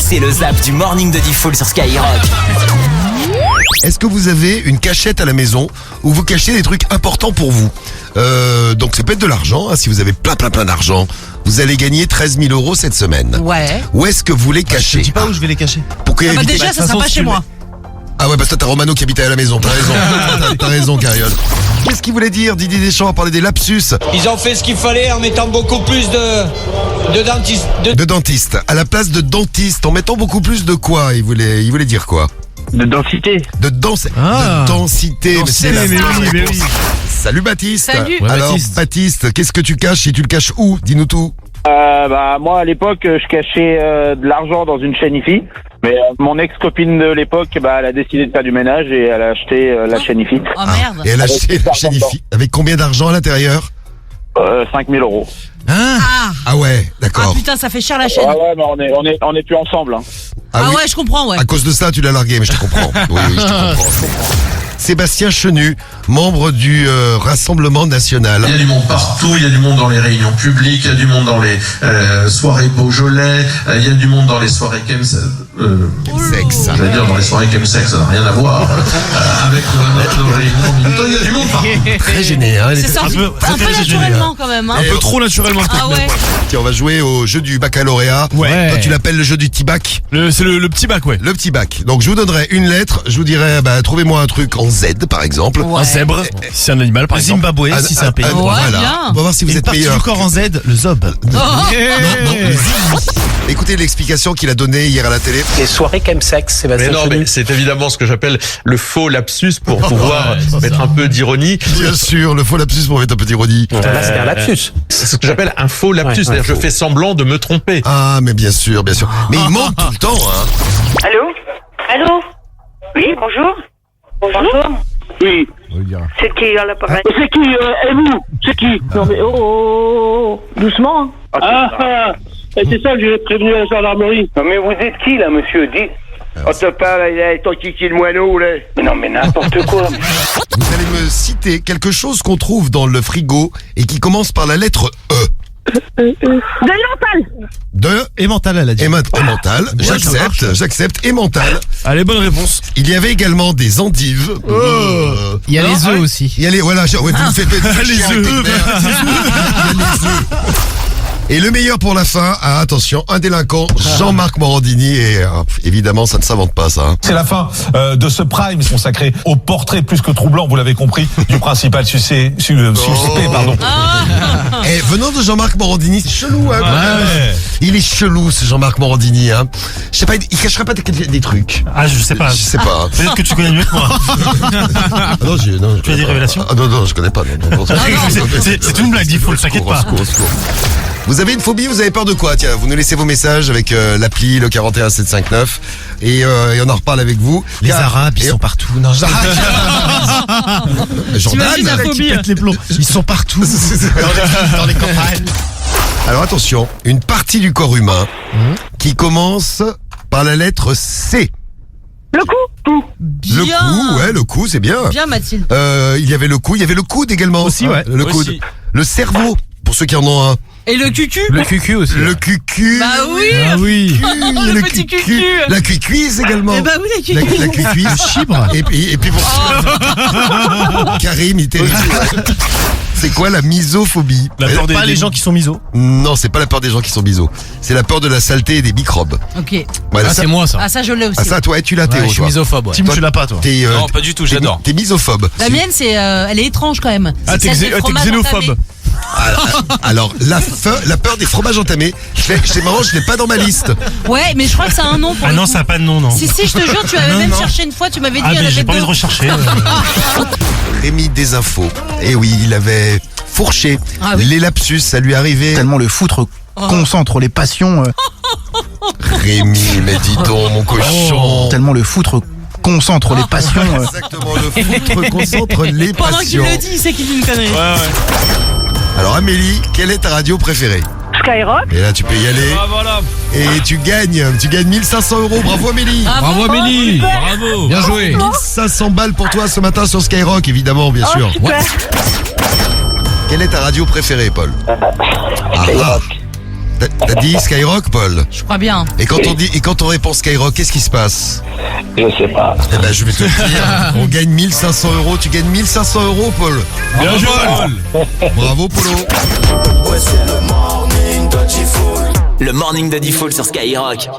C'est le zap du morning de Diffoul sur Skyrock. Est-ce que vous avez une cachette à la maison où vous cachez des trucs importants pour vous? Donc ça peut être de l'argent, hein, si vous avez plein d'argent. Vous allez gagner 13 000 € cette semaine. Ouais. Où est-ce que vous les cachez? Je dis pas où je vais les cacher. Pourquoi Ah bah éviter- déjà, ça sera pas chez moi. Ah ouais, parce que t'as Romano qui habitait à la maison, t'as raison. T'as raison, Cariole. Qu'est-ce qu'il voulait dire? Didier Deschamps a parlé des lapsus Ils ont fait ce qu'il fallait en mettant beaucoup plus de dentistes. de dentiste. À la place de dentiste, en mettant beaucoup plus de quoi? Il voulait dire quoi? De densité. De densité. Mais c'est la réponse. Salut Baptiste. Salut. Ouais, Alors Baptiste, qu'est-ce que tu caches et tu le caches où? Dis-nous tout. Moi à l'époque je cachais de l'argent dans une chaîne IFI, mais mon ex-copine de l'époque elle a décidé de faire du ménage et elle a acheté la chaîne IFI. Oh merde. Et elle a acheté la chaîne IFI. Avec combien d'argent à l'intérieur? 5 000 €. Ah ouais, Ah d'accord. putain, ça fait cher la chaîne. Ouais, mais on est plus ensemble. Hein. Ah oui. ouais, je comprends, ouais. À cause de ça, tu l'as largué, mais je te comprends. Oui, je te comprends. Sébastien Chenu, membre du Rassemblement National. Il y a du monde partout, il y a du monde dans les réunions publiques, il y a du monde dans les soirées Beaujolais, il y a du monde dans les soirées Chemsex. J'allais dire dans les soirées Chemsex, ça n'a rien à voir avec notre réunion en même temps, il y a du monde partout. Très gêné, hein. C'est sorti un peu naturellement quand même. Hein. Un peu trop naturellement. Ah ouais. Tiens, on va jouer au jeu du baccalauréat. Ouais. Toi, tu l'appelles le jeu du T-Bac. C'est le petit bac, ouais. Le petit bac. Donc, je vous donnerai une lettre. Je vous dirai, trouvez-moi un truc en Z, par exemple. Ouais. Un zèbre, si c'est un animal, par exemple. Zimbabwe, si c'est un pays. Ouais, Voilà. bien. On va voir si vous Une êtes partie meilleur. du corps en Z, le zob. Non, le Z. Écoutez l'explication qu'il a donnée hier à la télé. Les soirées chemsex, Sébastien Mais non, Chenu. mais c'est évidemment ce que j'appelle le faux lapsus pour pouvoir mettre un peu d'ironie. Bien sûr, le faux lapsus pour mettre un peu d'ironie. Là, c'était un lapsus. C'est ce que j'appelle un faux lapsus, Ouais, c'est-à-dire un je faux. fais semblant de me tromper. Ah, mais bien sûr. Mais il ment tout le temps, hein. Allô? Oui, bonjour. Bonjour. Oui. C'est qui à l'appareil? C'est qui et vous? C'est qui? Non mais doucement. C'est ça que j'ai prévenu à la gendarmerie. Non, mais vous êtes qui, là, monsieur? Dites. On te parle, il a ton kiki le moineau, là. Mais non, mais n'importe quoi. Vous allez me citer quelque chose qu'on trouve dans le frigo et qui commence par la lettre E. De l'antal. De Et mental, elle a dit. et mental. J'accepte. Et mental. Allez, bonne réponse. Il y avait également des endives. Il y a les œufs aussi. Il y a les, voilà, vous me faites Les chier avec œufs. tes mères. Il y a les œufs. Et le meilleur pour la fin, attention, un délinquant, Jean-Marc Morandini, et évidemment, ça ne s'invente pas, ça. Hein. C'est la fin de ce prime consacré au portrait plus que troublant, vous l'avez compris, du principal suspect, pardon. Et venant de Jean-Marc Morandini, c'est chelou, hein. Ouais. Il est chelou, ce Jean-Marc Morandini, hein. Je sais pas, il cacherait pas des trucs. Ah, je sais pas. Je sais pas. Peut-être que tu connais mieux que moi. Ah non, Tu as des révélations? Ah non, je connais pas. Non. C'est une blague, il faut le t'inquiète pas. Au secours. Vous avez une phobie, vous avez peur de quoi? Tiens, vous nous laissez vos messages avec l'appli, le 41759, et on en reparle avec vous. Les Arabes, ils sont partout. Non, Jordan, T'imagines la phobie, pètent les plombs. Ils sont partout. Dans les campagnes. Alors attention, une partie du corps humain qui commence par la lettre C. Le cou. Bien. Le cou, ouais, le cou, c'est bien. Bien, Mathilde. Il y avait le coude également. Aussi, ouais. Le coude. Aussi. Le cerveau, pour ceux qui en ont un. Et le cucu? Le cucu aussi. Le cucu. Bah oui. Ah oui. Le petit cucu. La cuicuise également. Eh bah oui, la cucu. La cuicuise. Le chibre. Et puis bon. Karim, il est terrible. C'est quoi la misophobie? Pas les gens qui sont misos. Non, c'est pas la peur des gens qui sont bisos. C'est la peur de la saleté et des microbes. Ok. Voilà, Ah, c'est moi ça. Ah, ça, je l'ai aussi. Ah, ça, toi, tu l'as, Théo, Ouais, je suis toi. misophobe. Ouais. Tim, Toi, tu l'as pas, toi. T'es, Non, pas du tout, j'adore. T'es misophobe. La mienne, elle est étrange quand même. Ah, C'est t'es celle des fromages xénophobe. entamés. Alors, la peur des fromages entamés, c'est marrant, je l'ai pas dans ma liste. Ouais, mais je crois que ça a un nom pour Ah le non, coup. ça a pas de nom, non. Si, je te jure, tu avais Non, même non. cherché une fois, tu m'avais dit Ah, il y en mais avait j'ai pas envie deux. de rechercher. Rémi des infos. Et oui, il avait fourché Ah oui. les lapsus, ça lui arrivait. Tellement le foutre concentre les passions. Rémi, mais dis donc, mon cochon. Tellement le foutre concentre les passions. Exactement, le foutre concentre les Pendant qu'il passions. le dit, c'est qu'il dit une connerie. Alors Amélie, quelle est ta radio préférée? Skyrock. Et là, tu peux y aller. Ah voilà. Et tu gagnes 1500 €. Bravo Amélie. Bravo Amélie. Bravo. Bien joué. 1500 balles pour toi ce matin sur Skyrock, évidemment, bien sûr. Super. Quelle est ta radio préférée, Paul? Ah, T'as dit Skyrock, Paul? Je crois bien. Et quand on répond Skyrock, qu'est-ce qui se passe? Je sais pas. Eh ben, je vais te le dire. On gagne 1500 €. Tu gagnes 1500 €, Paul. Bien joué, Paul. Bravo, Polo. Le morning de Diffoul sur Skyrock.